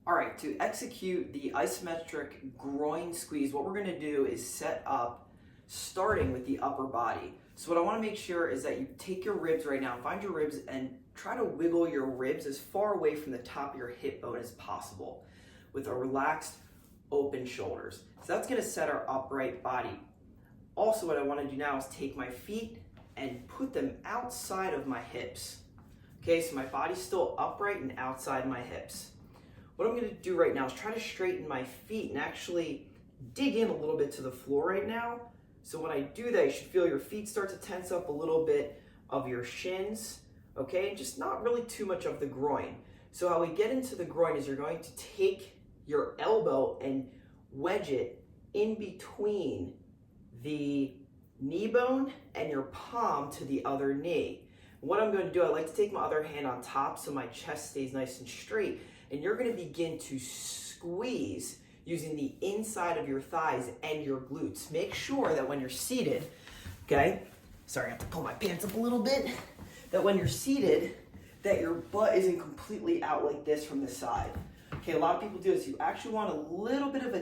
All right, to execute the isometric groin squeeze, what we're gonna do is set up starting with the upper body. So what I wanna make sure is that you take your ribs right now, find your ribs and try to wiggle your ribs as far away from the top of your hip bone as possible with a relaxed, open shoulders. So that's gonna set our upright body. Also, what I wanna do now is take my feet and put them outside of my hips. Okay, so my body's still upright and outside my hips. What I'm gonna do right now is try to straighten my feet and actually dig in a little bit to the floor right now. So when I do that, you should feel your feet start to tense up a little bit of your shins, okay? Just not really too much of the groin. So how we get into the groin is you're going to take your elbow and wedge it in between the knee bone and your palm to the other knee. What I'm going to do, I like to take my other hand on top so my chest stays nice and straight, and you're going to begin to squeeze using the inside of your thighs and your glutes. Make sure that when you're seated, okay, sorry, I have to pull my pants up a little bit, that when you're seated, that your butt isn't completely out like this from the side. Okay, a lot of people do this. You actually want a little bit of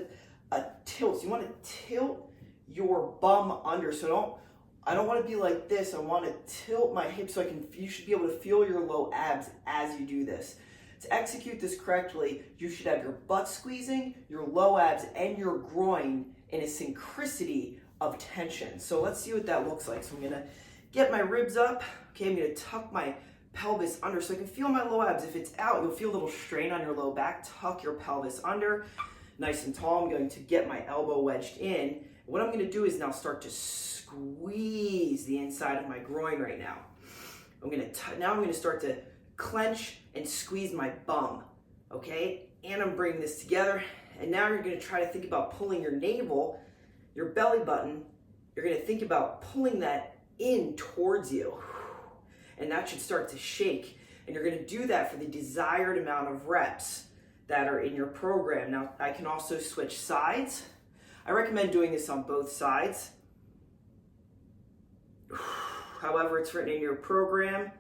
a tilt. So you want to tilt your bum under. So I don't want to be like this. I want to tilt my hips so you should be able to feel your low abs as you do this. To execute this correctly, you should have your butt squeezing, your low abs, and your groin in a synchronicity of tension. So let's see what that looks like. So I'm gonna get my ribs up. Okay, I'm gonna tuck my pelvis under so I can feel my low abs. If it's out, you'll feel a little strain on your low back. Tuck your pelvis under, nice and tall. I'm going to get my elbow wedged in. What I'm gonna do is now start to squeeze the inside of my groin right now. Now I'm gonna start to clench and squeeze my bum, okay? And I'm bringing this together. And now you're gonna try to think about pulling your navel, your belly button. You're gonna think about pulling that in towards you. And that should start to shake. And you're gonna do that for the desired amount of reps that are in your program. Now, I can also switch sides. I recommend doing this on both sides. However, it's written in your program,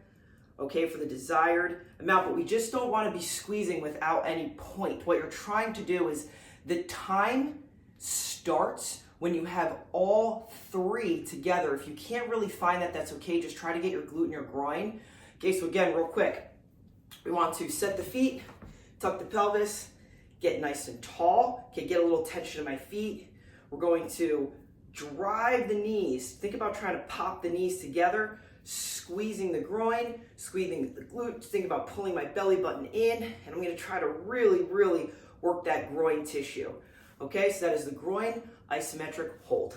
okay, for the desired amount, but we just don't want to be squeezing without any point. What you're trying to do is the time starts when you have all three together. If you can't really find that, that's okay. Just try to get your glute and your groin. Okay, so again, real quick, we want to set the feet, tuck the pelvis, get nice and tall. Okay, get a little tension in my feet. We're going to drive the knees. Think about trying to pop the knees together, squeezing the groin, squeezing the glutes. Think about pulling my belly button in, and I'm gonna try to really, really work that groin tissue. Okay, so that is the groin isometric hold.